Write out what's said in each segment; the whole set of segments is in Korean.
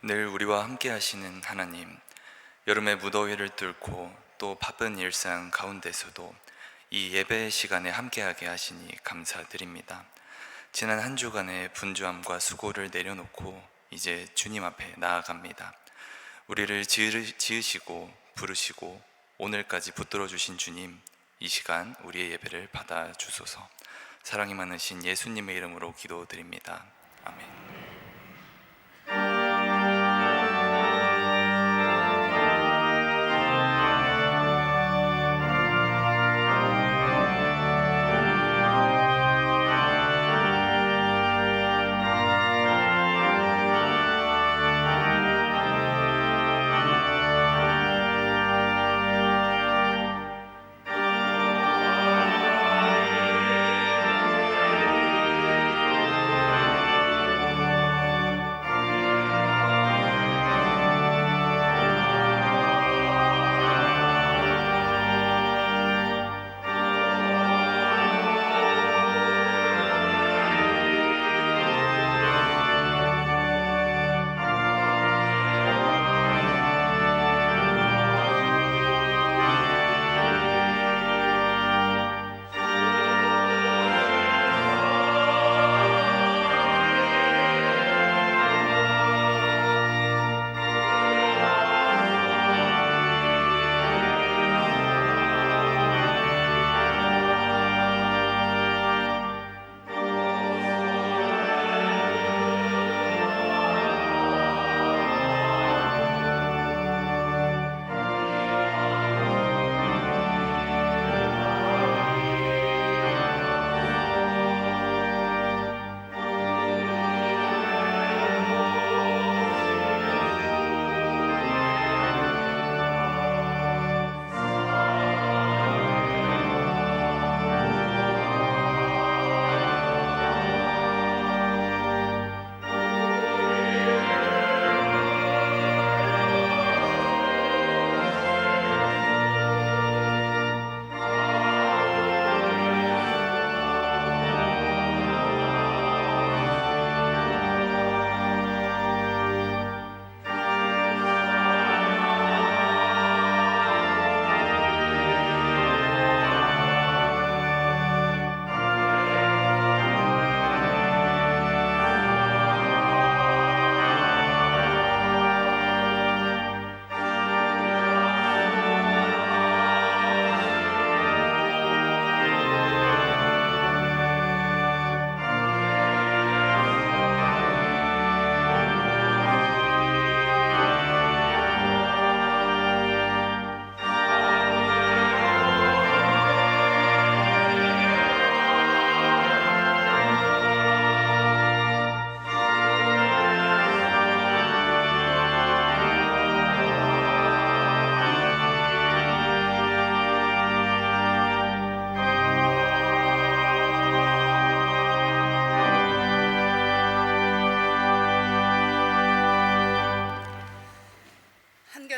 늘 우리와 함께 하시는 하나님, 여름의 무더위를 뚫고 또 바쁜 일상 가운데서도 이 예배 시간에 함께하게 하시니 감사드립니다. 지난 한 주간의 분주함과 수고를 내려놓고 이제 주님 앞에 나아갑니다. 우리를 지으시고 부르시고 오늘까지 붙들어 주신 주님, 이 시간 우리의 예배를 받아 주소서. 사랑이 많으신 예수님의 이름으로 기도드립니다. 아멘.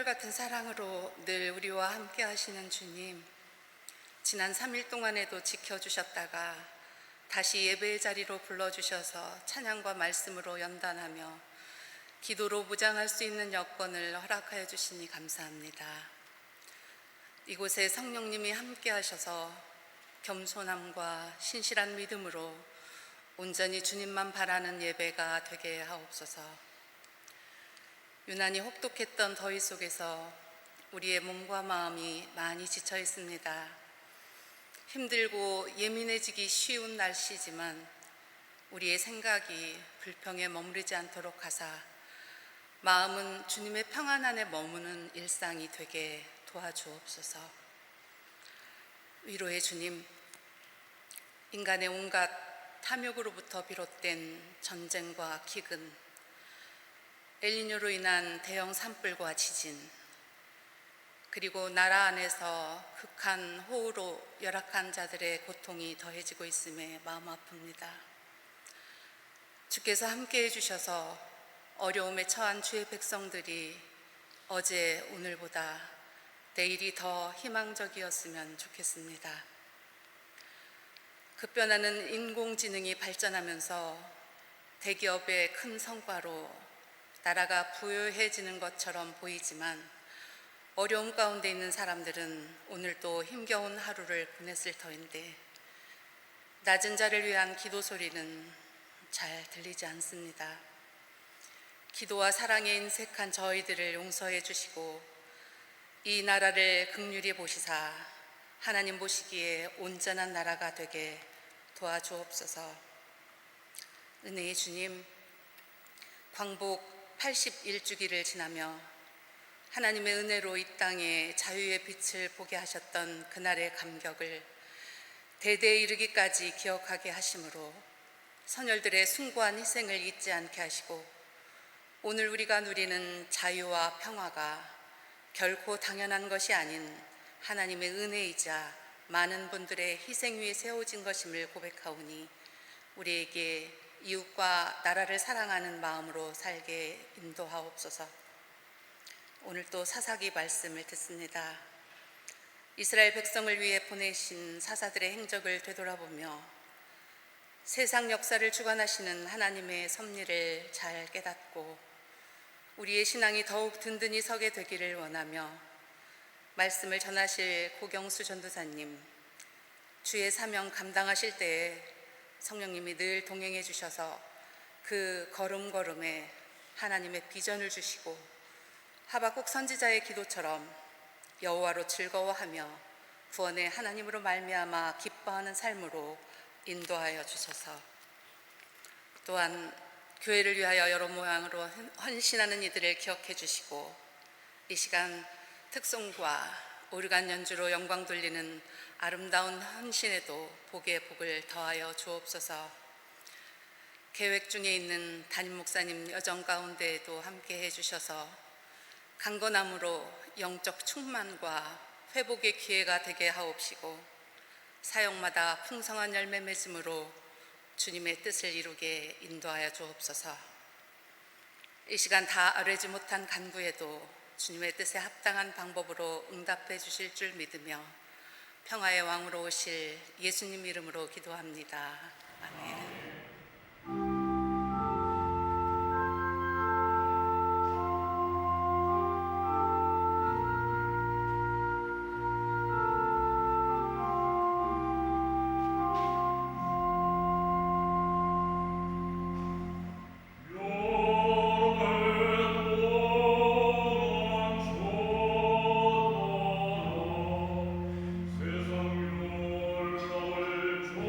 한결같은 사랑으로 늘 우리와 함께 하시는 주님, 지난 3일 동안에도 지켜주셨다가 다시 예배의 자리로 불러주셔서 찬양과 말씀으로 연단하며 기도로 무장할 수 있는 여건을 허락하여 주시니 감사합니다. 이곳에 성령님이 함께 하셔서 겸손함과 신실한 믿음으로 온전히 주님만 바라는 예배가 되게 하옵소서. 유난히 혹독했던 더위 속에서 우리의 몸과 마음이 많이 지쳐 있습니다. 힘들고 예민해지기 쉬운 날씨지만 우리의 생각이 불평에 머무르지 않도록 하사 마음은 주님의 평안 안에 머무는 일상이 되게 도와주옵소서. 위로의 주님, 인간의 온갖 탐욕으로부터 비롯된 전쟁과 기근, 엘니뇨로 인한 대형 산불과 지진, 그리고 나라 안에서 극한 호우로 열악한 자들의 고통이 더해지고 있음에 마음 아픕니다. 주께서 함께해 주셔서 어려움에 처한 주의 백성들이 어제 오늘보다 내일이 더 희망적이었으면 좋겠습니다. 급변하는 인공지능이 발전하면서 대기업의 큰 성과로 나라가 부유해지는 것처럼 보이지만 어려움 가운데 있는 사람들은 오늘도 힘겨운 하루를 보냈을 터인데 낮은 자를 위한 기도 소리는 잘 들리지 않습니다. 기도와 사랑에 인색한 저희들을 용서해 주시고 이 나라를 긍휼히 보시사 하나님 보시기에 온전한 나라가 되게 도와주옵소서. 은혜의 주님, 광복 81주기를 지나며 하나님의 은혜로 이 땅에 자유의 빛을 보게 하셨던 그날의 감격을 대대에 이르기까지 기억하게 하심으로 선열들의 숭고한 희생을 잊지 않게 하시고 오늘 우리가 누리는 자유와 평화가 결코 당연한 것이 아닌 하나님의 은혜이자 많은 분들의 희생 위에 세워진 것임을 고백하오니 우리에게 이웃과 나라를 사랑하는 마음으로 살게 인도하옵소서. 오늘 또 사사기 말씀을 듣습니다. 이스라엘 백성을 위해 보내신 사사들의 행적을 되돌아보며 세상 역사를 주관하시는 하나님의 섭리를 잘 깨닫고 우리의 신앙이 더욱 든든히 서게 되기를 원하며 말씀을 전하실 고경수 전도사님, 주의 사명 감당하실 때에 성령님이 늘 동행해 주셔서 그 걸음걸음에 하나님의 비전을 주시고 하박국 선지자의 기도처럼 여호와로 즐거워하며 구원의 하나님으로 말미암아 기뻐하는 삶으로 인도하여 주소서. 또한 교회를 위하여 여러 모양으로 헌신하는 이들을 기억해 주시고 이 시간 특송과 오르간 연주로 영광 돌리는 아름다운 헌신에도 복의 복을 더하여 주옵소서. 계획 중에 있는 담임 목사님 여정 가운데에도 함께 해주셔서 강건함으로 영적 충만과 회복의 기회가 되게 하옵시고 사역마다 풍성한 열매 맺음으로 주님의 뜻을 이루게 인도하여 주옵소서. 이 시간 다 아뢰지 못한 간구에도 주님의 뜻에 합당한 방법으로 응답해 주실 줄 믿으며 평화의 왕으로 오실 예수님 이름으로 기도합니다. 아멘. 세상 율법을 졸기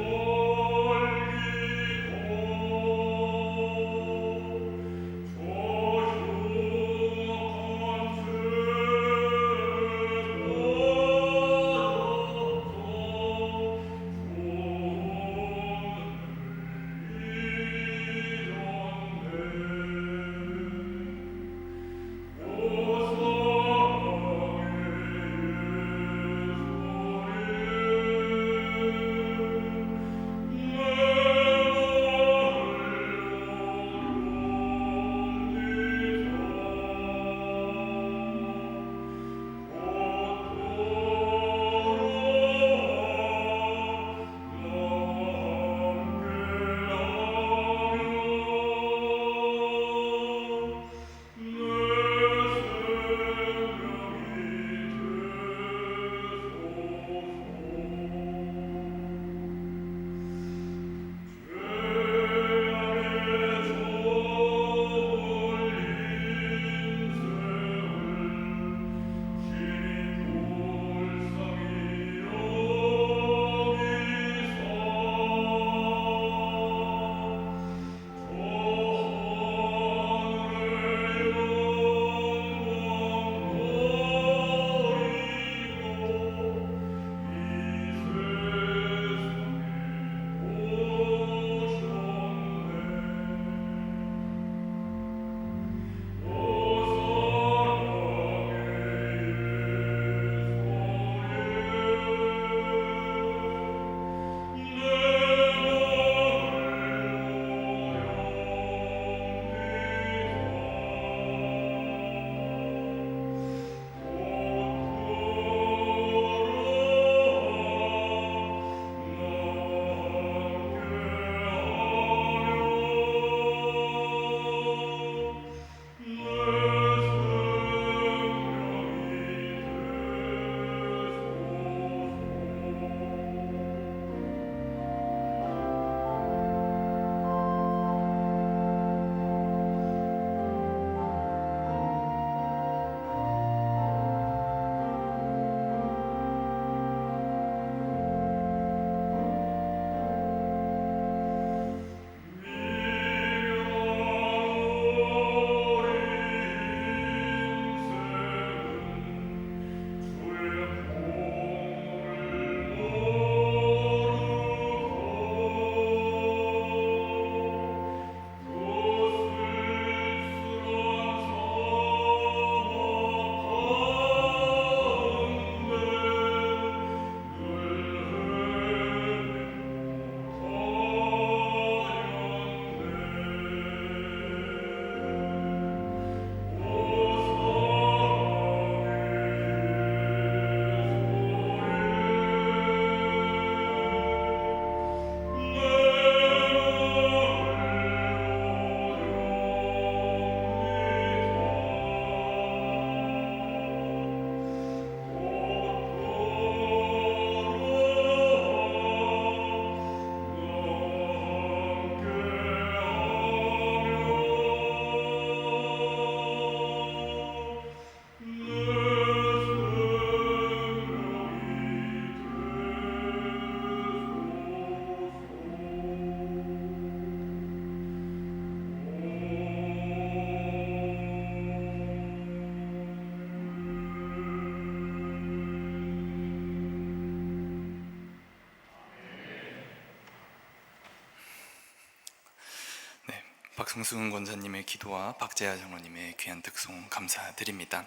박승순 권사님의 기도와 박재하 장로님의 귀한 득송 감사드립니다.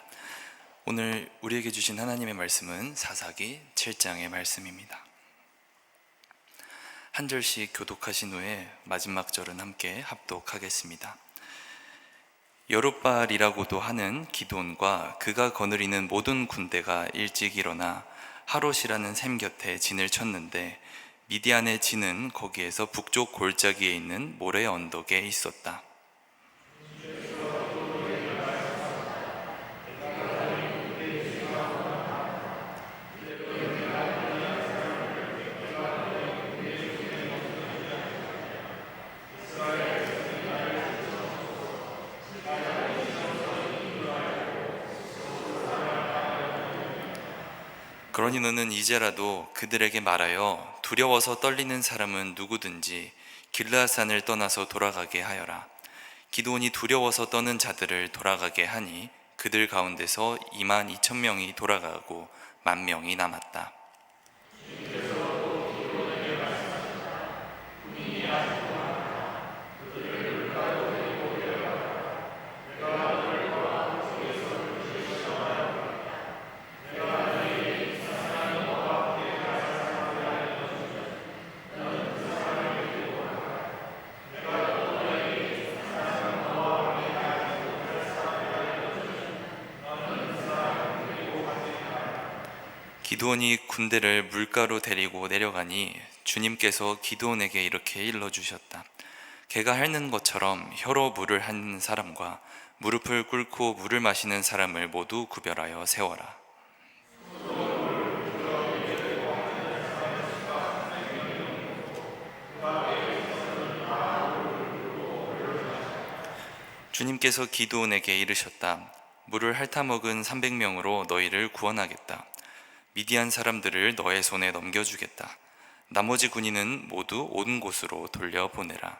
오늘 우리에게 주신 하나님의 말씀은 사사기 7장의 말씀입니다. 한 절씩 교독하신 후에 마지막 절은 함께 합독하겠습니다. 여룻바알이라고도 하는 기드온과 그가 거느리는 모든 군대가 일찍 일어나 하롯이라는 샘 곁에 진을 쳤는데 미디안의 진은 거기에서 북쪽 골짜기에 있는 모래 언덕에 있었다. 그러니 너는 이제라도 그들에게 말하여 두려워서 떨리는 사람은 누구든지 길르앗산을 떠나서 돌아가게 하여라. 기드온이 두려워서 떠는 자들을 돌아가게 하니 그들 가운데서 22,000명이 돌아가고 10,000명이 남았다. 기드온이 군대를 물가로 데리고 내려가니 주님께서 기드온에게 이렇게 일러주셨다. 개가 핥는 것처럼 혀로 물을 핥는 사람과 무릎을 꿇고 물을 마시는 사람을 모두 구별하여 세워라. 주님께서 기드온에게 이르셨다. 물을 핥아먹은 300명으로 너희를 구원하겠다. 미디안 사람들을 너의 손에 넘겨주겠다. 나머지 군인은 모두 온 곳으로 돌려보내라.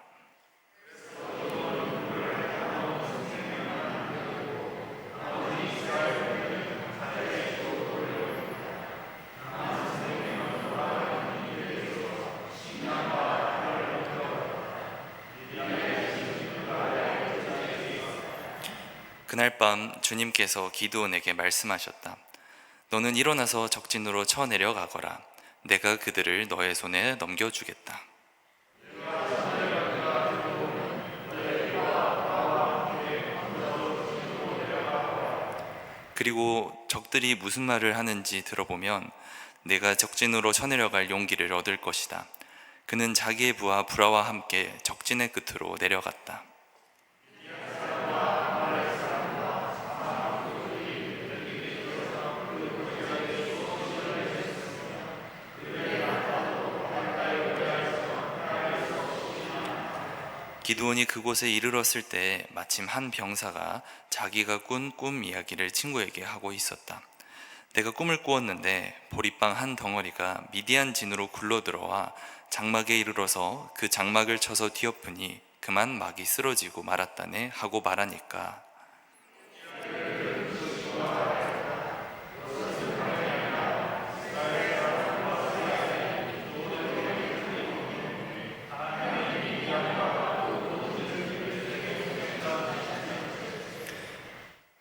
그날 밤 주님께서 기드온에게 말씀하셨다. 너는 일어나서 적진으로 쳐내려 가거라. 내가 그들을 너의 손에 넘겨주겠다. 그리고 적들이 무슨 말을 하는지 들어보면 내가 적진으로 쳐내려갈 용기를 얻을 것이다. 그는 자기의 부하 브라와 함께 적진의 끝으로 내려갔다. 기드온이 그곳에 이르렀을 때 마침 한 병사가 자기가 꾼 꿈 이야기를 친구에게 하고 있었다. 내가 꿈을 꾸었는데 보리빵 한 덩어리가 미디안 진으로 굴러들어와 장막에 이르러서 그 장막을 쳐서 뒤엎으니 그만 막이 쓰러지고 말았다네 하고 말하니까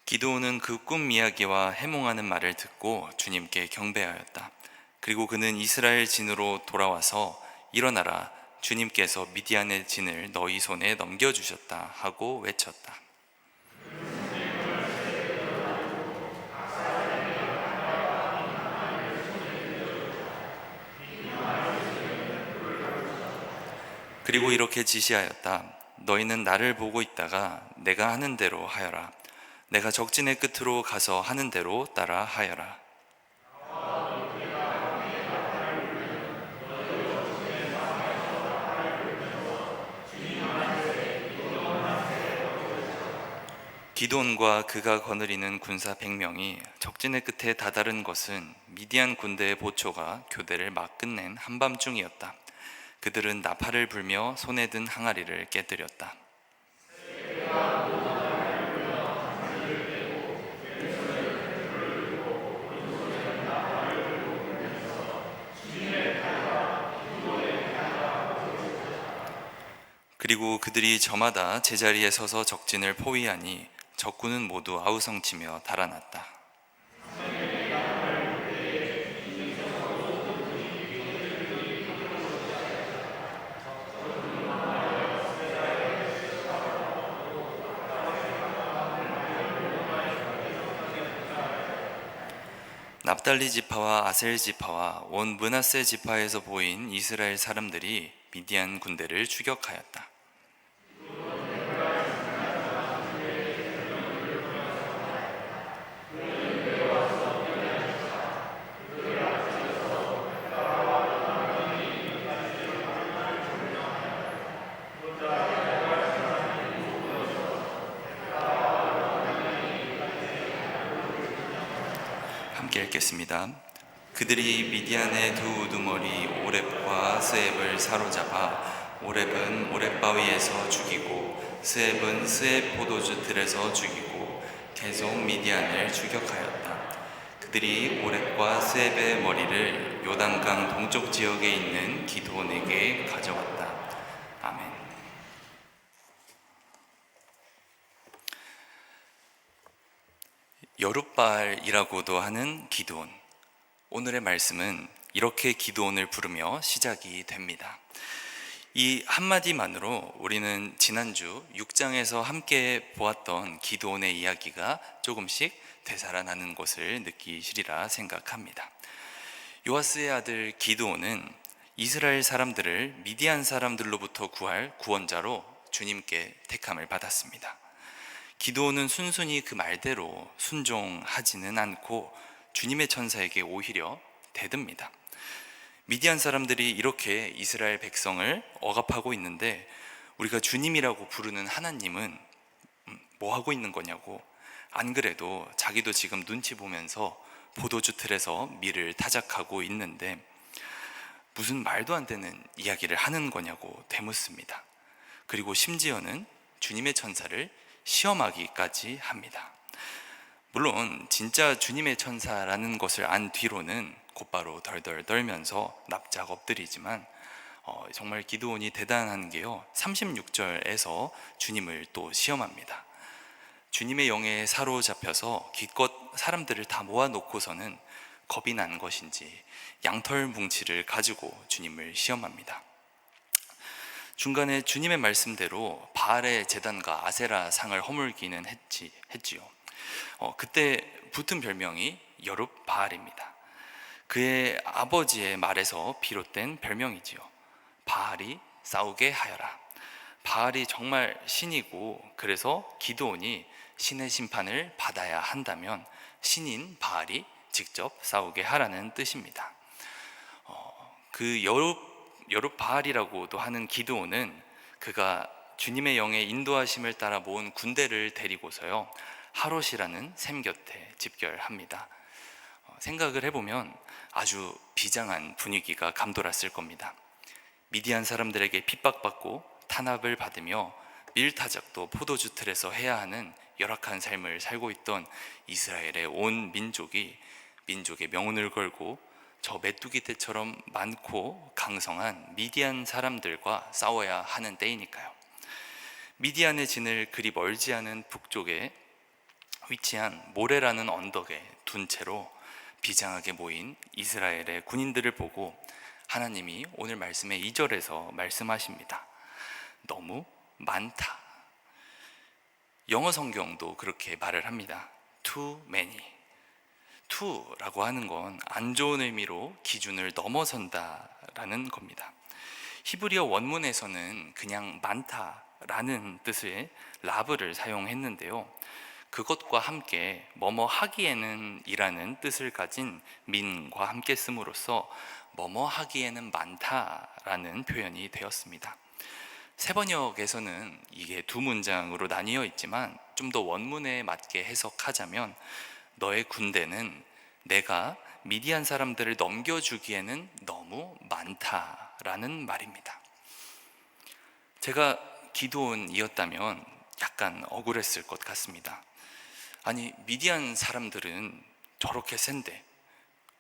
기드온은 그 꿈 이야기와 해몽하는 말을 듣고 주님께 경배하였다. 그리고 그는 이스라엘 진으로 돌아와서 일어나라, 주님께서 미디안의 진을 너희 손에 넘겨주셨다 하고 외쳤다. 그리고 이렇게 지시하였다. 너희는 나를 보고 있다가 내가 하는 대로 하여라. 내가 적진의 끝으로 가서 하는 대로 따라 하여라. 기드온과 그가 거느리는 군사 100명이 적진의 끝에 다다른 것은 미디안 군대의 보초가 교대를 막 끝낸 한밤중이었다. 그들은 나팔을 불며 손에 든 항아리를 깨뜨렸다. 그리고 그들이 저마다 제자리에 서서 적진을 포위하니 적군은 모두 아우성치며 달아났다. 납달리 지파와 아셀 지파와 온 므낫세 지파에서 보인 이스라엘 사람들이 미디안 군대를 추격하였다. 함께 읽겠습니다. 그들이 미디안의 두 우두머리 오렙과 스앱을 사로잡아 오렙은 오렙 바위에서 죽이고 스앱은 스앱 포도주 틀에서 죽이고 계속 미디안을 추격하였다. 그들이 오렙과 스앱의 머리를 요단강 동쪽 지역에 있는 기드온에게 가져왔다. 아멘. 여룻바알이라고도 하는 기드온. 오늘의 말씀은 이렇게 기드온을 부르며 시작이 됩니다. 이 한마디만으로 우리는 지난주 6장에서 함께 보았던 기드온의 이야기가 조금씩 되살아나는 것을 느끼시리라 생각합니다. 요아스의 아들 기드온은 이스라엘 사람들을 미디안 사람들로부터 구할 구원자로 주님께 택함을 받았습니다. 기드온은 순순히 그 말대로 순종하지는 않고 주님의 천사에게 오히려 대듭니다. 미디안 사람들이 이렇게 이스라엘 백성을 억압하고 있는데 우리가 주님이라고 부르는 하나님은 뭐 하고 있는 거냐고, 안 그래도 자기도 지금 눈치 보면서 포도주 틀에서 밀을 타작하고 있는데 무슨 말도 안 되는 이야기를 하는 거냐고 되묻습니다. 그리고 심지어는 주님의 천사를 시험하기까지 합니다. 물론 진짜 주님의 천사라는 것을 안 뒤로는 곧바로 덜덜 떨면서 납작 엎드리지만 정말 기드온이 대단한 게요, 36절에서 주님을 또 시험합니다. 주님의 영에 사로잡혀서 기껏 사람들을 다 모아놓고서는 겁이 난 것인지 양털 뭉치를 가지고 주님을 시험합니다. 중간에 주님의 말씀대로 바알의 제단과 아세라 상을 허물기는 했지요. 그때 붙은 별명이 여룻바알입니다. 그의 아버지의 말에서 비롯된 별명이지요. 바알이 싸우게 하여라. 바알이 정말 신이고 그래서 기드온이 신의 심판을 받아야 한다면 신인 바알이 직접 싸우게 하라는 뜻입니다. 그 여룻바알이라고도 하는 기드온은 그가 주님의 영의 인도하심을 따라 모은 군대를 데리고서요 하롯이라는 샘 곁에 집결합니다. 생각을 해보면 아주 비장한 분위기가 감돌았을 겁니다. 미디안 사람들에게 핍박받고 탄압을 받으며 밀타작도 포도주 틀에서 해야 하는 열악한 삶을 살고 있던 이스라엘의 온 민족의 명운을 걸고 저 메뚜기 떼처럼 많고 강성한 미디안 사람들과 싸워야 하는 때이니까요. 미디안의 진을 그리 멀지 않은 북쪽에 위치한 모레라는 언덕에 둔 채로 비장하게 모인 이스라엘의 군인들을 보고 하나님이 오늘 말씀의 2절에서 말씀하십니다. 너무 많다. 영어 성경도 그렇게 말을 합니다. Too many. to라고 하는 건 안 좋은 의미로 기준을 넘어선다라는 겁니다. 히브리어 원문에서는 그냥 많다라는 뜻의 라브를 사용했는데요, 그것과 함께 뭐뭐 하기에는 이라는 뜻을 가진 민과 함께 씀으로써 뭐뭐 하기에는 많다라는 표현이 되었습니다. 세번역에서는 이게 두 문장으로 나뉘어 있지만 좀 더 원문에 맞게 해석하자면 너의 군대는 내가 미디안 사람들을 넘겨주기에는 너무 많다라는 말입니다. 제가 기드온이었다면 약간 억울했을 것 같습니다. 아니, 미디안 사람들은 저렇게 센데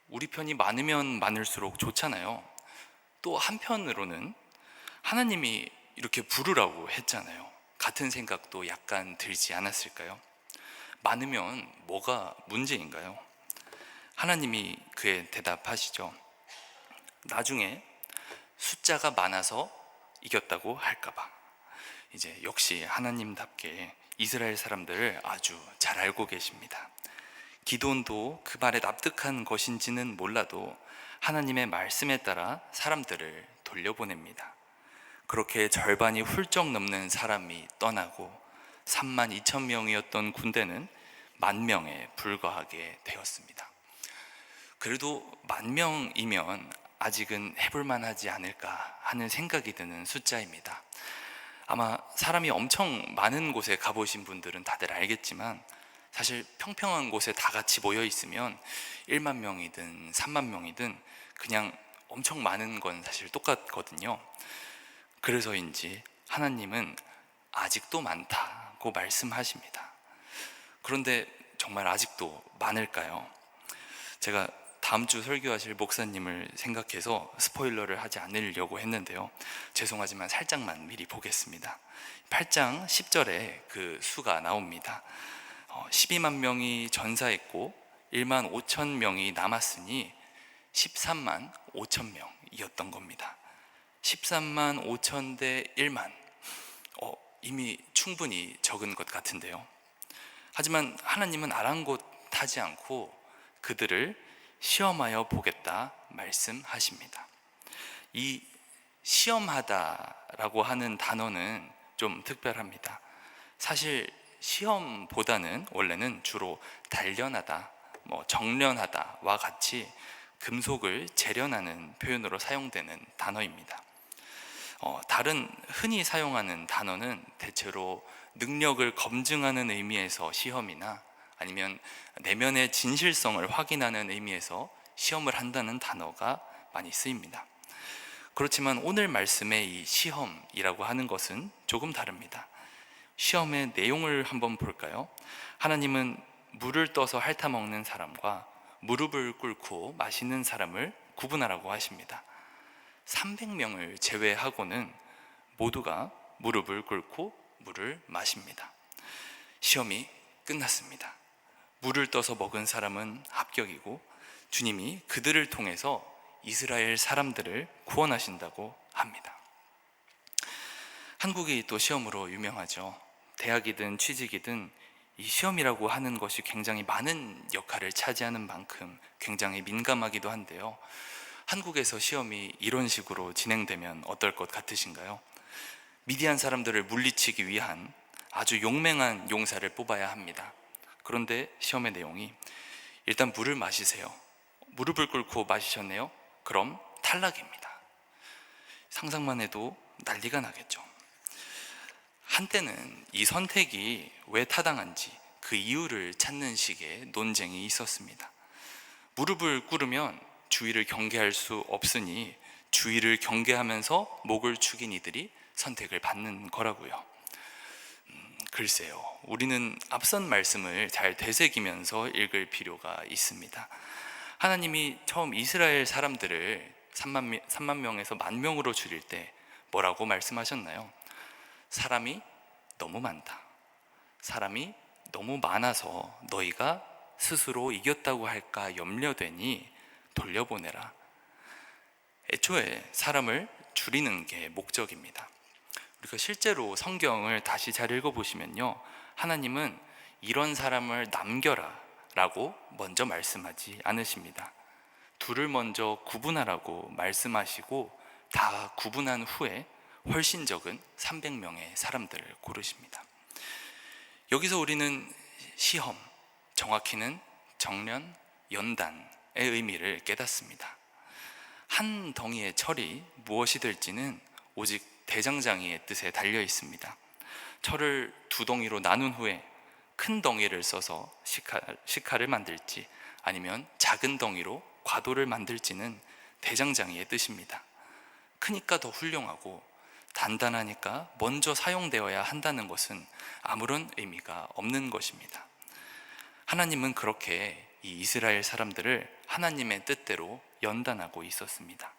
우리 편이 많으면 많을수록 좋잖아요. 또 한편으로는 하나님이 이렇게 부르라고 했잖아요. 같은 생각도 약간 들지 않았을까요? 많으면 뭐가 문제인가요? 하나님이 그에 대답하시죠. 나중에 숫자가 많아서 이겼다고 할까봐. 이제 역시 하나님답게 이스라엘 사람들을 아주 잘 알고 계십니다. 기드온도 그 말에 납득한 것인지는 몰라도 하나님의 말씀에 따라 사람들을 돌려보냅니다. 그렇게 절반이 훌쩍 넘는 사람이 떠나고 3만 2천 명이었던 군대는 10,000명에 불과하게 되었습니다. 그래도 10,000명이면 아직은 해볼만 하지 않을까 하는 생각이 드는 숫자입니다. 아마 사람이 엄청 많은 곳에 가보신 분들은 다들 알겠지만 사실 평평한 곳에 다 같이 모여 있으면 1만 명이든 3만 명이든 그냥 엄청 많은 건 사실 똑같거든요. 그래서인지 하나님은 아직도 많다고 말씀하십니다. 그런데 정말 아직도 많을까요? 제가 다음 주 설교하실 목사님을 생각해서 스포일러를 하지 않으려고 했는데요, 죄송하지만 살짝만 미리 보겠습니다. 8장 10절에 그 수가 나옵니다. 12만 명이 전사했고 1만 5천 명이 남았으니 13만 5천 명이었던 겁니다. 13만 5천 대 1만, 이미 충분히 적은 것 같은데요. 하지만 하나님은 아랑곳하지 않고 그들을 시험하여 보겠다 말씀하십니다. 이 시험하다라고 하는 단어는 좀 특별합니다. 사실 시험보다는 원래는 주로 단련하다, 정련하다와 같이 금속을 재련하는 표현으로 사용되는 단어입니다. 다른 흔히 사용하는 단어는 대체로 능력을 검증하는 의미에서 시험이나 아니면 내면의 진실성을 확인하는 의미에서 시험을 한다는 단어가 많이 쓰입니다. 그렇지만 오늘 말씀의 이 시험이라고 하는 것은 조금 다릅니다. 시험의 내용을 한번 볼까요? 하나님은 물을 떠서 핥아먹는 사람과 무릎을 꿇고 마시는 사람을 구분하라고 하십니다. 300명을 제외하고는 모두가 무릎을 꿇고 물을 마십니다. 시험이 끝났습니다. 물을 떠서 먹은 사람은 합격이고 주님이 그들을 통해서 이스라엘 사람들을 구원하신다고 합니다. 한국이 또 시험으로 유명하죠. 대학이든 취직이든 이 시험이라고 하는 것이 굉장히 많은 역할을 차지하는 만큼 굉장히 민감하기도 한데요, 한국에서 시험이 이런 식으로 진행되면 어떨 것 같으신가요? 미디안 사람들을 물리치기 위한 아주 용맹한 용사를 뽑아야 합니다. 그런데 시험의 내용이 일단 물을 마시세요. 무릎을 꿇고 마시셨네요? 그럼 탈락입니다. 상상만 해도 난리가 나겠죠. 한때는 이 선택이 왜 타당한지 그 이유를 찾는 식의 논쟁이 있었습니다. 무릎을 꿇으면 주위를 경계할 수 없으니 주위를 경계하면서 목을 축인 이들이 선택을 받는 거라고요. 글쎄요, 우리는 앞선 말씀을 잘 되새기면서 읽을 필요가 있습니다. 하나님이 처음 이스라엘 사람들을 3만 명에서 10,000명으로 줄일 때 뭐라고 말씀하셨나요? 사람이 너무 많다. 사람이 너무 많아서 너희가 스스로 이겼다고 할까 염려되니 돌려보내라. 애초에 사람을 줄이는 게 목적입니다. 우리가 실제로 성경을 다시 잘 읽어보시면요, 하나님은 이런 사람을 남겨라 라고 먼저 말씀하지 않으십니다. 둘을 먼저 구분하라고 말씀하시고 다 구분한 후에 훨씬 적은 300명의 사람들을 고르십니다. 여기서 우리는 시험, 정확히는 정련, 연단의 의미를 깨닫습니다. 한 덩이의 철이 무엇이 될지는 오직 대장장이의 뜻에 달려 있습니다. 철을 2덩이로 나눈 후에 큰 덩이를 써서 식칼을 만들지 아니면 작은 덩이로 과도를 만들지는 대장장이의 뜻입니다. 크니까 더 훌륭하고 단단하니까 먼저 사용되어야 한다는 것은 아무런 의미가 없는 것입니다. 하나님은 그렇게 이 이스라엘 사람들을 하나님의 뜻대로 연단하고 있었습니다.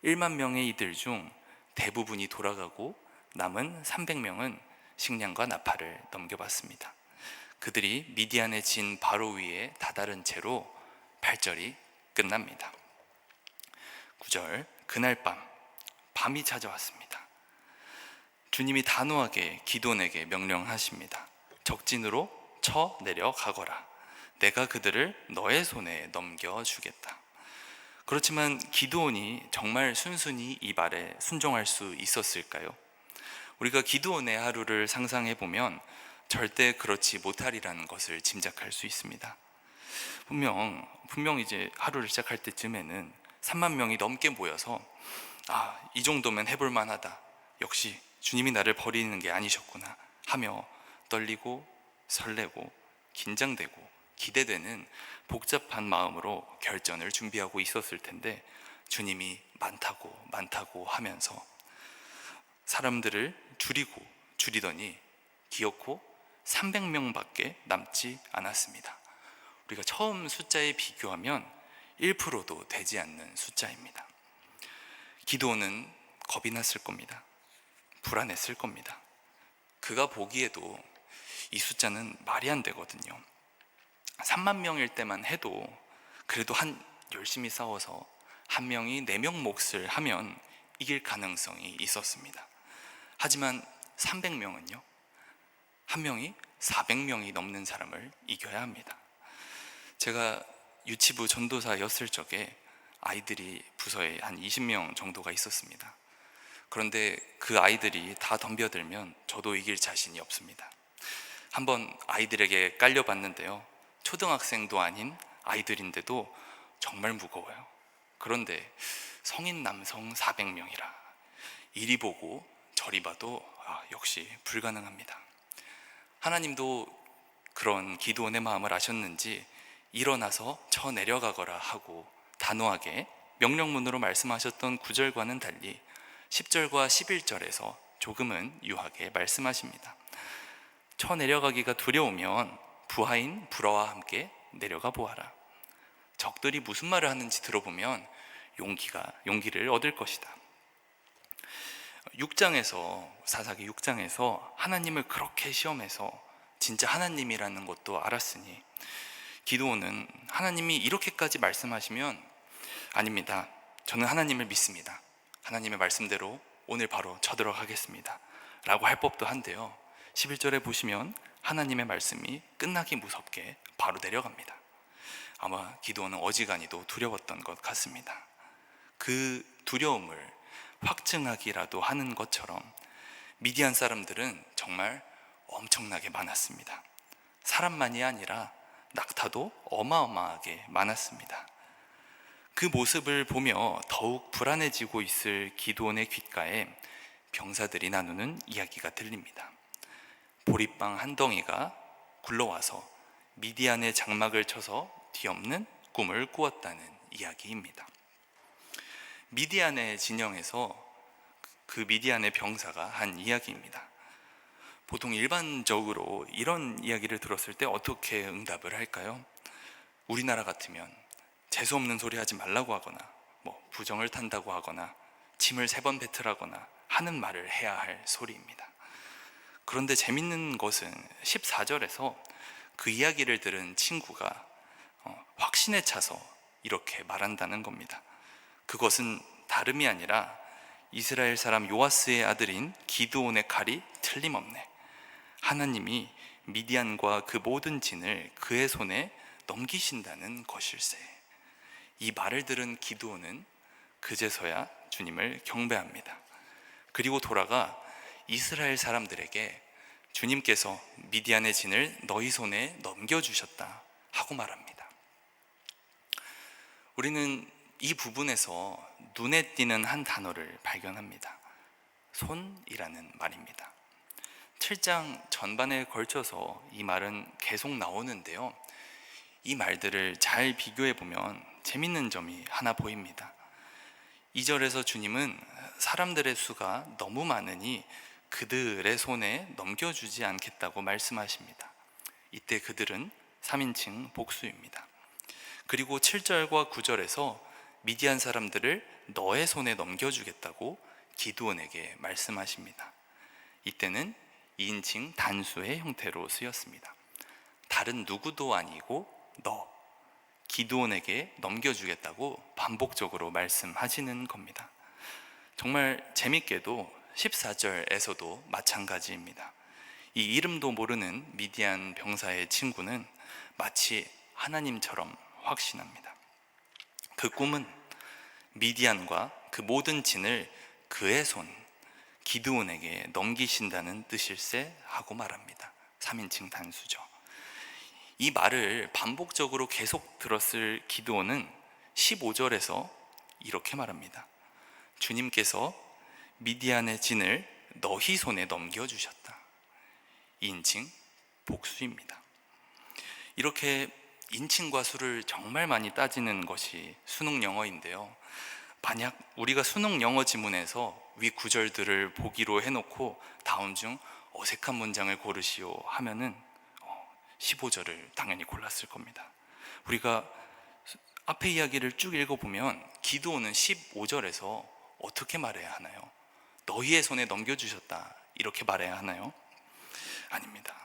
1만 명의 이들 중 대부분이 돌아가고 남은 300명은 식량과 나팔을 넘겨받습니다. 그들이 미디안의 진 바로 위에 다다른 채로 8절이 끝납니다. 9절, 그날 밤이 찾아왔습니다. 주님이 단호하게 기드온에게 명령하십니다. 적진으로 쳐 내려가거라. 내가 그들을 너의 손에 넘겨주겠다. 그렇지만 기드온이 정말 순순히 이 말에 순종할 수 있었을까요? 우리가 기드온의 하루를 상상해 보면 절대 그렇지 못하리라는 것을 짐작할 수 있습니다. 분명 이제 하루를 시작할 때쯤에는 3만 명이 넘게 모여서 이 정도면 해볼 만하다. 역시 주님이 나를 버리는 게 아니셨구나 하며 떨리고 설레고 긴장되고 기대되는 복잡한 마음으로 결전을 준비하고 있었을 텐데, 주님이 많다고 하면서 사람들을 줄이더니 기어코 300명밖에 남지 않았습니다. 우리가 처음 숫자에 비교하면 1%도 되지 않는 숫자입니다. 기드온은 겁이 났을 겁니다. 불안했을 겁니다. 그가 보기에도 이 숫자는 말이 안 되거든요. 3만 명일 때만 해도 그래도 열심히 싸워서 한 명이 4명 몫을 하면 이길 가능성이 있었습니다. 하지만 300명은요, 한 명이 400명이 넘는 사람을 이겨야 합니다. 제가 유치부 전도사였을 적에 아이들이 부서에 한 20명 정도가 있었습니다. 그런데 그 아이들이 다 덤벼들면 저도 이길 자신이 없습니다. 한번 아이들에게 깔려봤는데요, 초등학생도 아닌 아이들인데도 정말 무거워요. 그런데 성인 남성 400명이라 이리 보고 저리 봐도 역시 불가능합니다. 하나님도 그런 기드온의 마음을 아셨는지 일어나서 쳐 내려가거라 하고 단호하게 명령문으로 말씀하셨던 9절과는 달리 10절과 11절에서 조금은 유하게 말씀하십니다. 쳐 내려가기가 두려우면 부하인 불어와 함께 내려가 보아라. 적들이 무슨 말을 하는지 들어보면 용기를 얻을 것이다. 사사기 6장에서 하나님을 그렇게 시험해서 진짜 하나님이라는 것도 알았으니 기드온은 하나님이 이렇게까지 말씀하시면 아닙니다, 저는 하나님을 믿습니다, 하나님의 말씀대로 오늘 바로 쳐들어가겠습니다 라고 할 법도 한데요, 11절에 보시면 하나님의 말씀이 끝나기 무섭게 바로 내려갑니다. 아마 기드온은 어지간히도 두려웠던 것 같습니다. 그 두려움을 확증하기라도 하는 것처럼 미디안 사람들은 정말 엄청나게 많았습니다. 사람만이 아니라 낙타도 어마어마하게 많았습니다. 그 모습을 보며 더욱 불안해지고 있을 기드온의 귓가에 병사들이 나누는 이야기가 들립니다. 보리빵 한 덩이가 굴러와서 미디안의 장막을 쳐서 뒤엎는 꿈을 꾸었다는 이야기입니다. 미디안의 진영에서 그 미디안의 병사가 한 이야기입니다. 보통 일반적으로 이런 이야기를 들었을 때 어떻게 응답을 할까요? 우리나라 같으면 재수없는 소리 하지 말라고 하거나 부정을 탄다고 하거나 침을 3번 뱉으라거나 하는 말을 해야 할 소리입니다. 그런데 재밌는 것은 14절에서 그 이야기를 들은 친구가 확신에 차서 이렇게 말한다는 겁니다. 그것은 다름이 아니라 이스라엘 사람 요아스의 아들인 기드온의 칼이 틀림없네. 하나님이 미디안과 그 모든 진을 그의 손에 넘기신다는 것일세. 이 말을 들은 기드온은 그제서야 주님을 경배합니다. 그리고 돌아가 이스라엘 사람들에게 주님께서 미디안의 진을 너희 손에 넘겨주셨다 하고 말합니다. 우리는 이 부분에서 눈에 띄는 한 단어를 발견합니다. 손이라는 말입니다. 7장 전반에 걸쳐서 이 말은 계속 나오는데요, 이 말들을 잘 비교해 보면 재밌는 점이 하나 보입니다. 2절에서 주님은 사람들의 수가 너무 많으니 그들의 손에 넘겨주지 않겠다고 말씀하십니다. 이때 그들은 3인칭 복수입니다. 그리고 7절과 9절에서 미디안 사람들을 너의 손에 넘겨주겠다고 기드온에게 말씀하십니다. 이때는 2인칭 단수의 형태로 쓰였습니다. 다른 누구도 아니고 너, 기드온에게 넘겨주겠다고 반복적으로 말씀하시는 겁니다. 정말 재밌게도 14절에서도 마찬가지입니다. 이 이름도 모르는 미디안 병사의 친구는 마치 하나님처럼 확신합니다. 그 꿈은 미디안과 그 모든 진을 그의 손, 기드온에게 넘기신다는 뜻일세 하고 말합니다. 3인칭 단수죠. 이 말을 반복적으로 계속 들었을 기드온은 15절에서 이렇게 말합니다. 주님께서 미디안의 진을 너희 손에 넘겨주셨다. 2인칭 복수입니다. 이렇게 인칭과 수를 정말 많이 따지는 것이 수능 영어인데요. 만약 우리가 수능 영어 지문에서 위 구절들을 보기로 해놓고 다음 중 어색한 문장을 고르시오 하면은 15절을 당연히 골랐을 겁니다. 우리가 앞에 이야기를 쭉 읽어보면 기드온은 15절에서 어떻게 말해야 하나요? 너희의 손에 넘겨주셨다 이렇게 말해야 하나요? 아닙니다.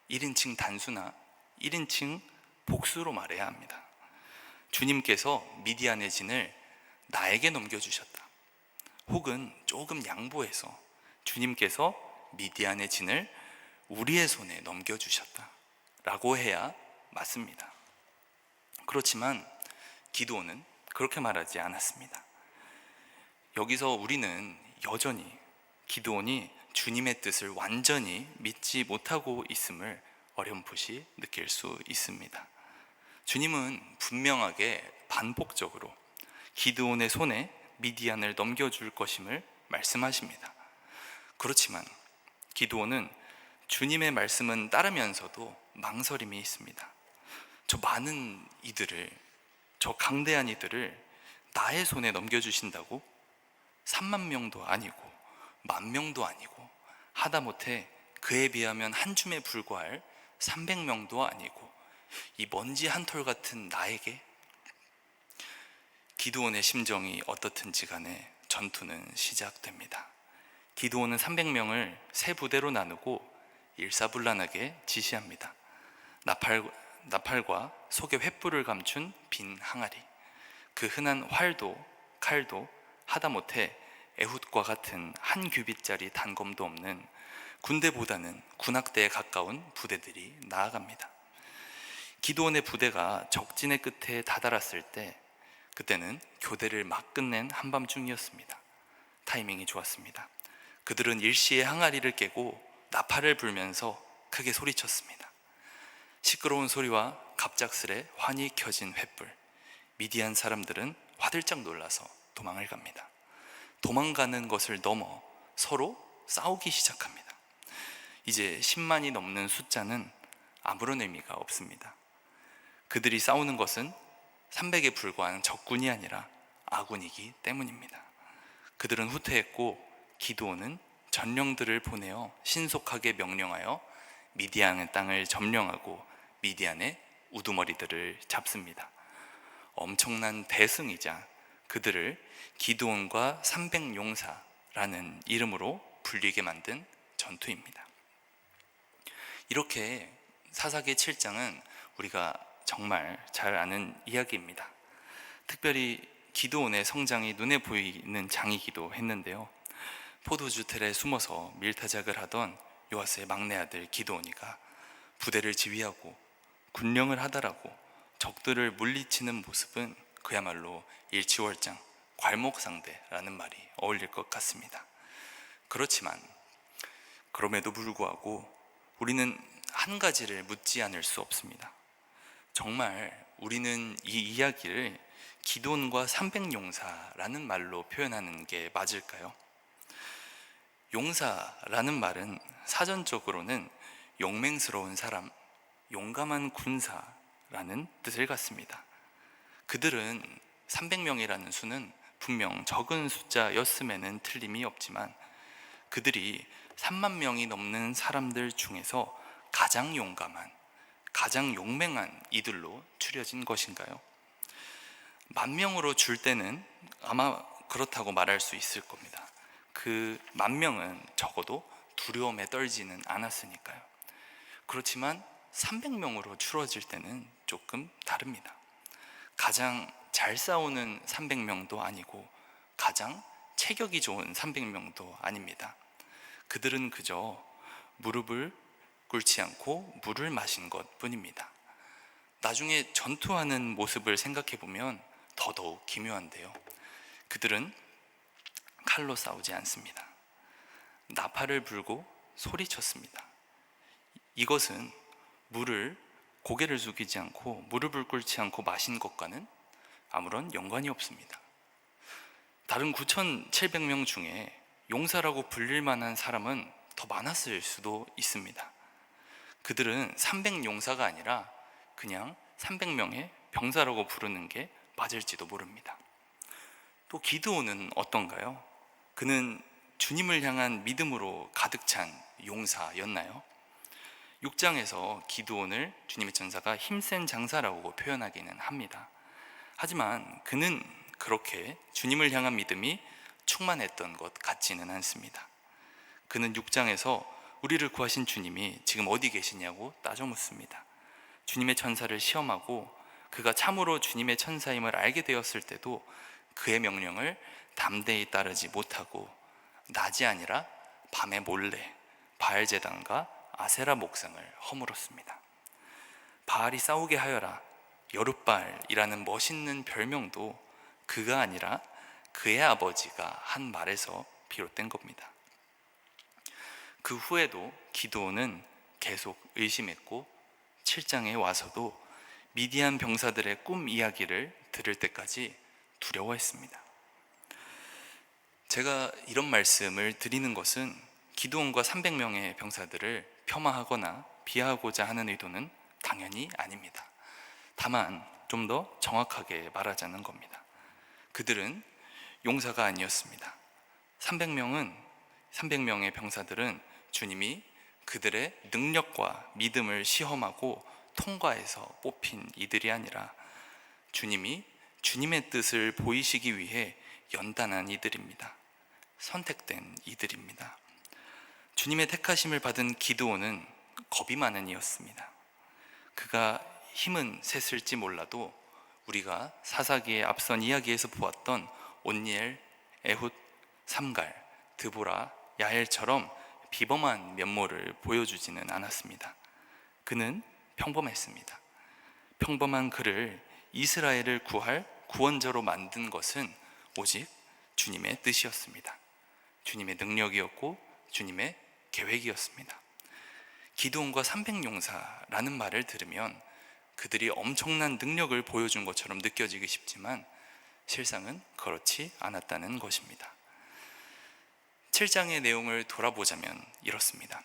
1인칭 단수나 1인칭 복수로 말해야 합니다. 주님께서 미디안의 진을 나에게 넘겨주셨다. 혹은 조금 양보해서 주님께서 미디안의 진을 우리의 손에 넘겨주셨다 라고 해야 맞습니다. 그렇지만 기드온은 그렇게 말하지 않았습니다. 여기서 우리는 여전히 기드온이 주님의 뜻을 완전히 믿지 못하고 있음을 어렴풋이 느낄 수 있습니다. 주님은 분명하게 반복적으로 기드온의 손에 미디안을 넘겨줄 것임을 말씀하십니다. 그렇지만 기드온은 주님의 말씀은 따르면서도 망설임이 있습니다. 저 많은 이들을, 저 강대한 이들을 나의 손에 넘겨주신다고? 3만 명도 아니고 10,000명도 아니고 하다못해 그에 비하면 한 줌에 불과할 300명도 아니고 이 먼지 한 톨 같은 나에게? 기드온의 심정이 어떻든지 간에 전투는 시작됩니다. 기드온은 300명을 세 부대로 나누고 일사불란하게 지시합니다. 나팔과 속에 횃불을 감춘 빈 항아리, 그 흔한 활도 칼도 하다못해 에훗과 같은 한 규빗짜리 단검도 없는 군대보다는 군악대에 가까운 부대들이 나아갑니다. 기드온의 부대가 적진의 끝에 다다랐을 때, 그때는 교대를 막 끝낸 한밤중이었습니다. 타이밍이 좋았습니다. 그들은 일시에 항아리를 깨고 나팔을 불면서 크게 소리쳤습니다. 시끄러운 소리와 갑작스레 환히 켜진 횃불, 미디안 사람들은 화들짝 놀라서 도망을 갑니다. 도망가는 것을 넘어 서로 싸우기 시작합니다. 이제 10만이 넘는 숫자는 아무런 의미가 없습니다. 그들이 싸우는 것은 300에 불과한 적군이 아니라 아군이기 때문입니다. 그들은 후퇴했고 기드온은 전령들을 보내어 신속하게 명령하여 미디안의 땅을 점령하고 미디안의 우두머리들을 잡습니다. 엄청난 대승이자 그들을 기드온과 300용사라는 이름으로 불리게 만든 전투입니다. 이렇게 사사기 7장은 우리가 정말 잘 아는 이야기입니다. 특별히 기드온의 성장이 눈에 보이는 장이기도 했는데요. 포도주 틀에 숨어서 밀타작을 하던 요아스의 막내 아들 기드온이가 부대를 지휘하고 군령을 하달하고 적들을 물리치는 모습은 그야말로 일취월장, 괄목상대라는 말이 어울릴 것 같습니다. 그렇지만 그럼에도 불구하고 우리는 한 가지를 묻지 않을 수 없습니다. 정말 우리는 이 이야기를 기드온과 300용사라는 말로 표현하는 게 맞을까요? 용사라는 말은 사전적으로는 용맹스러운 사람, 용감한 군사라는 뜻을 갖습니다. 그들은 300명이라는 수는 분명 적은 숫자였음에는 틀림이 없지만 그들이 3만 명이 넘는 사람들 중에서 가장 용감한, 가장 용맹한 이들로 추려진 것인가요? 10,000명으로 줄 때는 아마 그렇다고 말할 수 있을 겁니다. 그 10,000명은 적어도 두려움에 떨지는 않았으니까요. 그렇지만 300명으로 추려질 때는 조금 다릅니다. 가장 잘 싸우는 300명도 아니고 가장 체격이 좋은 300명도 아닙니다. 그들은 그저 무릎을 꿇지 않고 물을 마신 것 뿐입니다. 나중에 전투하는 모습을 생각해 보면 더더욱 기묘한데요. 그들은 칼로 싸우지 않습니다. 나팔을 불고 소리쳤습니다. 이것은 물을 고개를 숙이지 않고 무릎을 꿇지 않고 마신 것과는 아무런 연관이 없습니다. 다른 9,700명 중에 용사라고 불릴 만한 사람은 더 많았을 수도 있습니다. 그들은 300용사가 아니라 그냥 300명의 병사라고 부르는 게 맞을지도 모릅니다. 또 기드온은 어떤가요? 그는 주님을 향한 믿음으로 가득 찬 용사였나요? 6장에서 기드온을 주님의 천사가 힘센 장사라고 표현하기는 합니다. 하지만 그는 그렇게 주님을 향한 믿음이 충만했던 것 같지는 않습니다. 그는 6장에서 우리를 구하신 주님이 지금 어디 계시냐고 따져 묻습니다. 주님의 천사를 시험하고 그가 참으로 주님의 천사임을 알게 되었을 때도 그의 명령을 담대히 따르지 못하고 낮이 아니라 밤에 몰래 바알 제단과 아세라 목상을 허물었습니다. 바알이 싸우게 하여라, 여룻바알이라는 멋있는 별명도 그가 아니라 그의 아버지가 한 말에서 비롯된 겁니다. 그 후에도 기드온은 계속 의심했고 7장에 와서도 미디안 병사들의 꿈 이야기를 들을 때까지 두려워했습니다. 제가 이런 말씀을 드리는 것은 기드온과 300명의 병사들을 폄하하거나 비하하고자 하는 의도는 당연히 아닙니다. 다만 좀 더 정확하게 말하자는 겁니다. 그들은 용사가 아니었습니다. 300명의 병사들은 주님이 그들의 능력과 믿음을 시험하고 통과해서 뽑힌 이들이 아니라 주님이 주님의 뜻을 보이시기 위해 연단한 이들입니다. 선택된 이들입니다. 주님의 택하심을 받은 기드온은 겁이 많은 이였습니다. 그가 힘은 셌을지 몰라도 우리가 사사기의 앞선 이야기에서 보았던 온니엘, 에훗, 삼갈, 드보라, 야엘처럼 비범한 면모를 보여주지는 않았습니다. 그는 평범했습니다. 평범한 그를 이스라엘을 구할 구원자로 만든 것은 오직 주님의 뜻이었습니다. 주님의 능력이었고 주님의 계획이었습니다. 기드온과 300용사라는 말을 들으면 그들이 엄청난 능력을 보여준 것처럼 느껴지기 쉽지만 실상은 그렇지 않았다는 것입니다. 7장의 내용을 돌아보자면 이렇습니다.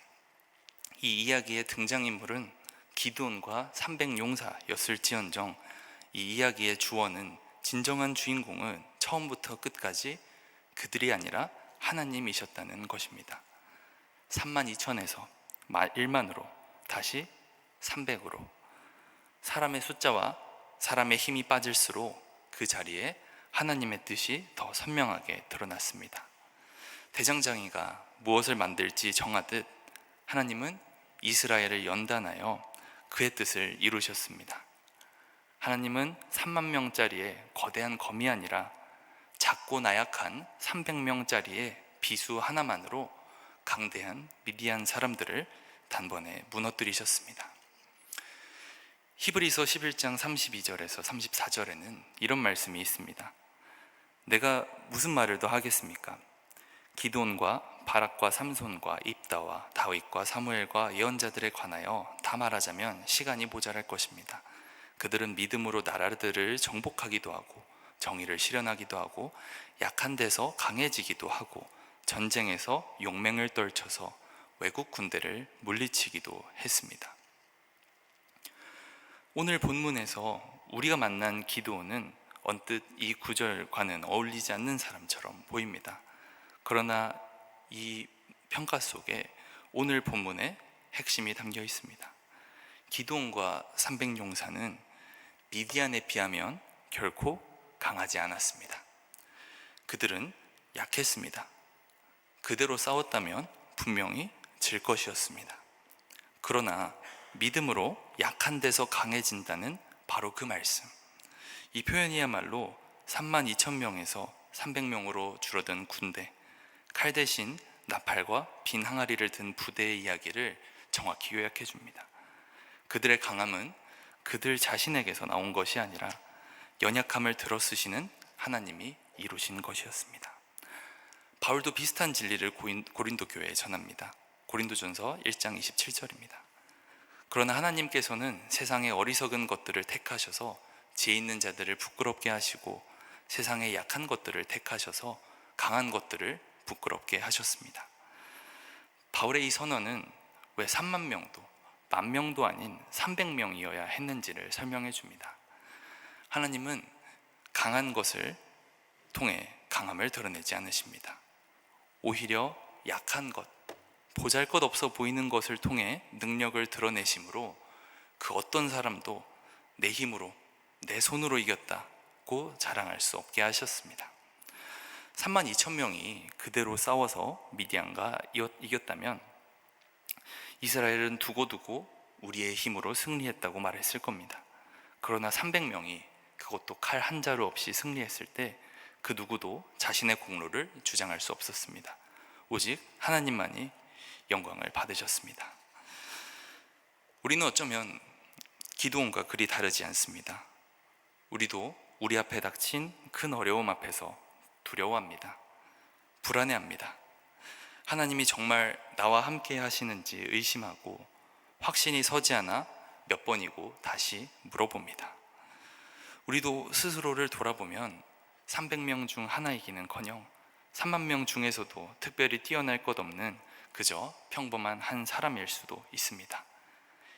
이 이야기의 등장인물은 기드온과 300용사였을지언정 이 이야기의 주어는 진정한 주인공은 처음부터 끝까지 그들이 아니라 하나님이셨다는 것입니다. 32,000에서 1만으로 다시 300으로 사람의 숫자와 사람의 힘이 빠질수록 그 자리에 하나님의 뜻이 더 선명하게 드러났습니다. 대장장이가 무엇을 만들지 정하듯 하나님은 이스라엘을 연단하여 그의 뜻을 이루셨습니다. 하나님은 3만 명짜리의 거대한 검이 아니라 작고 나약한 300명짜리의 비수 하나만으로 강대한 미디안 사람들을 단번에 무너뜨리셨습니다. 히브리서 11장 32절에서 34절에는 이런 말씀이 있습니다. 내가 무슨 말을 더 하겠습니까? 기드온과 바락과 삼손과 입다와 다윗과 사무엘과 예언자들에 관하여 다 말하자면 시간이 모자랄 것입니다. 그들은 믿음으로 나라들을 정복하기도 하고 정의를 실현하기도 하고 약한 데서 강해지기도 하고 전쟁에서 용맹을 떨쳐서 외국 군대를 물리치기도 했습니다. 오늘 본문에서 우리가 만난 기드온은 언뜻 이 구절과는 어울리지 않는 사람처럼 보입니다. 그러나 이 평가 속에 오늘 본문의 핵심이 담겨 있습니다. 기드온과 300용사는 미디안에 비하면 결코 강하지 않았습니다. 그들은 약했습니다. 그대로 싸웠다면 분명히 질 것이었습니다. 그러나 믿음으로 약한 데서 강해진다는 바로 그 말씀. 이 표현이야말로 3만 2천 명에서 300명으로 줄어든 군대, 칼 대신 나팔과 빈 항아리를 든 부대의 이야기를 정확히 요약해 줍니다. 그들의 강함은 그들 자신에게서 나온 것이 아니라 연약함을 들어쓰시는 하나님이 이루신 것이었습니다. 바울도 비슷한 진리를 고린도 교회에 전합니다. 고린도전서 1장 27절입니다. 그러나 하나님께서는 세상의 어리석은 것들을 택하셔서 지혜 있는 자들을 부끄럽게 하시고 세상의 약한 것들을 택하셔서 강한 것들을 부끄럽게 하셨습니다. 바울의 이 선언은 왜 3만 명도 10,000명도 아닌 300명이어야 했는지를 설명해 줍니다. 하나님은 강한 것을 통해 강함을 드러내지 않으십니다. 오히려 약한 것, 보잘것없어 보이는 것을 통해 능력을 드러내심으로 그 어떤 사람도 내 힘으로, 내 손으로 이겼다고 자랑할 수 없게 하셨습니다. 3만 2천 명이 그대로 싸워서 미디안과 이겼다면 이스라엘은 두고두고 우리의 힘으로 승리했다고 말했을 겁니다. 그러나 300명이 그것도 칼 한 자루 없이 승리했을 때 그 누구도 자신의 공로를 주장할 수 없었습니다. 오직 하나님만이 영광을 받으셨습니다. 우리는 어쩌면 기드온과 그리 다르지 않습니다. 우리도 우리 앞에 닥친 큰 어려움 앞에서 두려워합니다. 불안해합니다. 하나님이 정말 나와 함께 하시는지 의심하고 확신이 서지 않아 몇 번이고 다시 물어봅니다. 우리도 스스로를 돌아보면 300명 중 하나이기는커녕 3만 명 중에서도 특별히 뛰어날 것 없는 그저 평범한 한 사람일 수도 있습니다.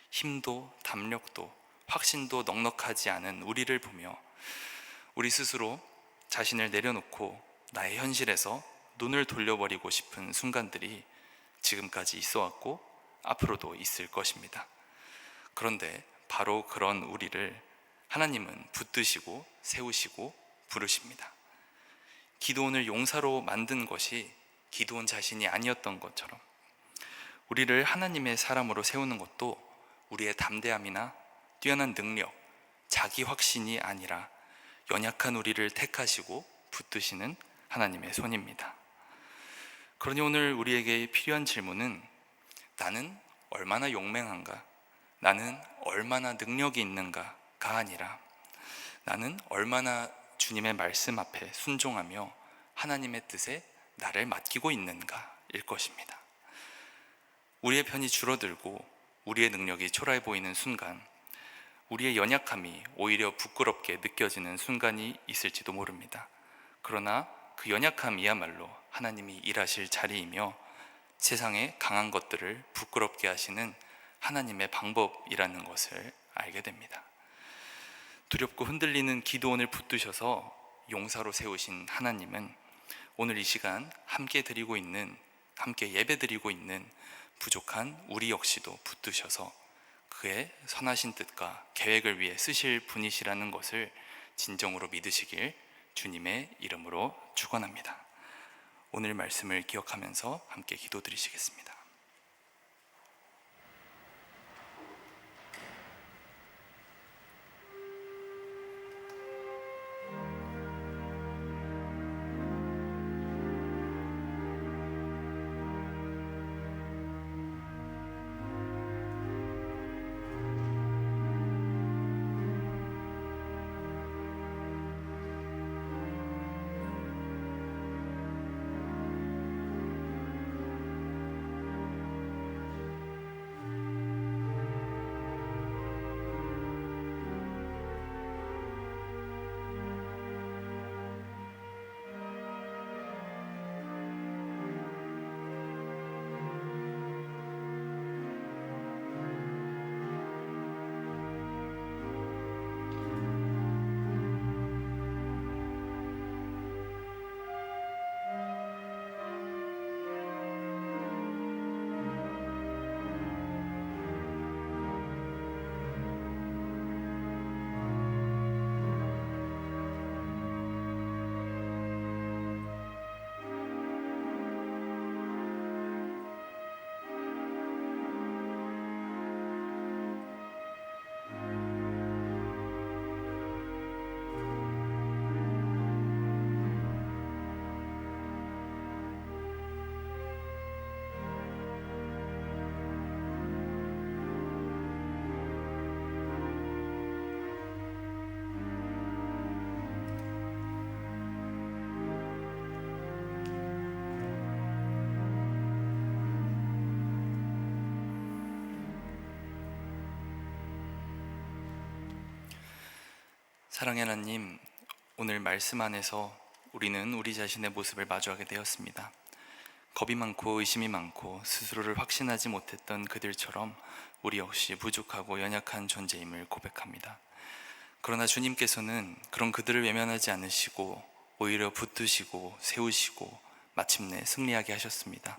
힘도 담력도 확신도 넉넉하지 않은 우리를 보며 우리 스스로 자신을 내려놓고 나의 현실에서 눈을 돌려버리고 싶은 순간들이 지금까지 있어 왔고 앞으로도 있을 것입니다. 그런데 바로 그런 우리를 하나님은 붙드시고 세우시고 부르십니다. 기드온을 용사로 만든 것이 기드온 자신이 아니었던 것처럼 우리를 하나님의 사람으로 세우는 것도 우리의 담대함이나 뛰어난 능력, 자기 확신이 아니라 연약한 우리를 택하시고 붙드시는 하나님의 손입니다. 그러니 오늘 우리에게 필요한 질문은 나는 얼마나 용맹한가? 나는 얼마나 능력이 있는가가 아니라 나는 얼마나 주님의 말씀 앞에 순종하며 하나님의 뜻에 나를 맡기고 있는가일 것입니다. 우리의 편이 줄어들고 우리의 능력이 초라해 보이는 순간, 우리의 연약함이 오히려 부끄럽게 느껴지는 순간이 있을지도 모릅니다. 그러나 그 연약함이야말로 하나님이 일하실 자리이며 세상의 강한 것들을 부끄럽게 하시는 하나님의 방법이라는 것을 알게 됩니다. 두렵고 흔들리는 기드온을 붙드셔서 용사로 세우신 하나님은 오늘 이 시간 함께 예배드리고 있는 부족한 우리 역시도 붙드셔서 그의 선하신 뜻과 계획을 위해 쓰실 분이시라는 것을 진정으로 믿으시길 주님의 이름으로 축원합니다. 오늘 말씀을 기억하면서 함께 기도드리시겠습니다. 사랑의 하나님, 오늘 말씀 안에서 우리는 우리 자신의 모습을 마주하게 되었습니다. 겁이 많고 의심이 많고 스스로를 확신하지 못했던 그들처럼 우리 역시 부족하고 연약한 존재임을 고백합니다. 그러나 주님께서는 그런 그들을 외면하지 않으시고 오히려 붙드시고 세우시고 마침내 승리하게 하셨습니다.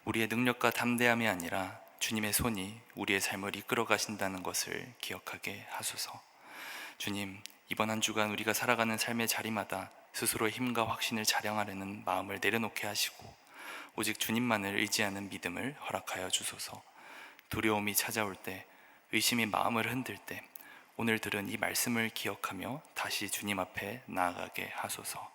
우리의 능력과 담대함이 아니라 주님의 손이 우리의 삶을 이끌어 가신다는 것을 기억하게 하소서. 주님, 이번 한 주간 우리가 살아가는 삶의 자리마다 스스로의 힘과 확신을 자랑하려는 마음을 내려놓게 하시고 오직 주님만을 의지하는 믿음을 허락하여 주소서. 두려움이 찾아올 때, 의심이 마음을 흔들 때 오늘 들은 이 말씀을 기억하며 다시 주님 앞에 나아가게 하소서.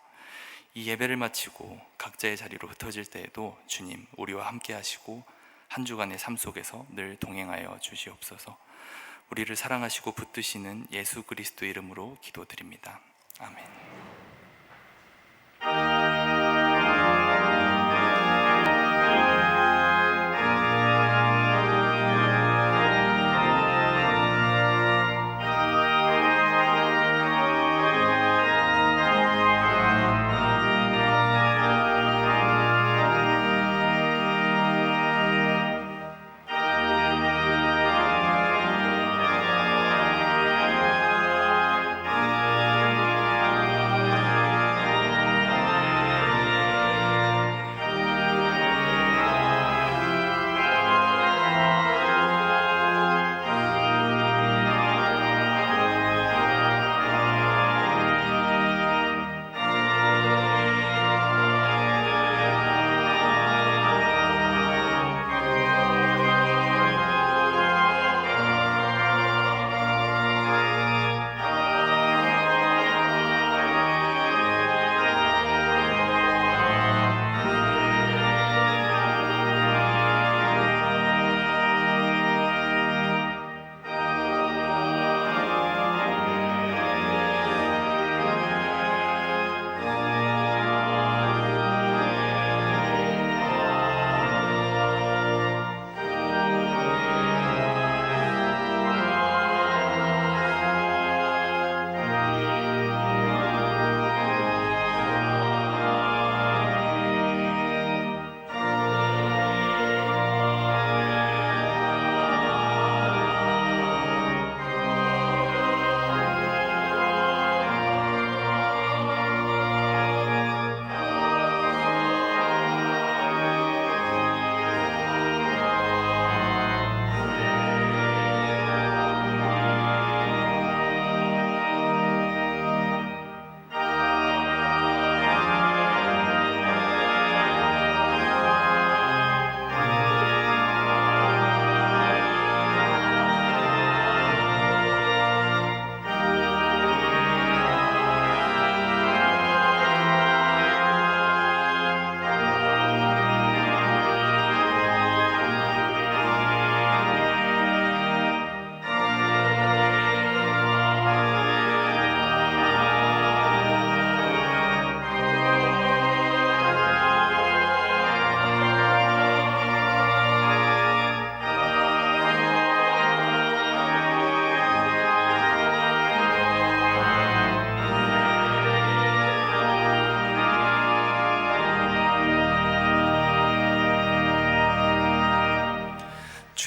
이 예배를 마치고 각자의 자리로 흩어질 때에도 주님, 우리와 함께 하시고 한 주간의 삶 속에서 늘 동행하여 주시옵소서. 우리를 사랑하시고 붙드시는 예수 그리스도 이름으로 기도드립니다. 아멘.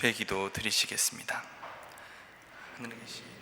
주의 기도 드리시겠습니다. 하늘에 계신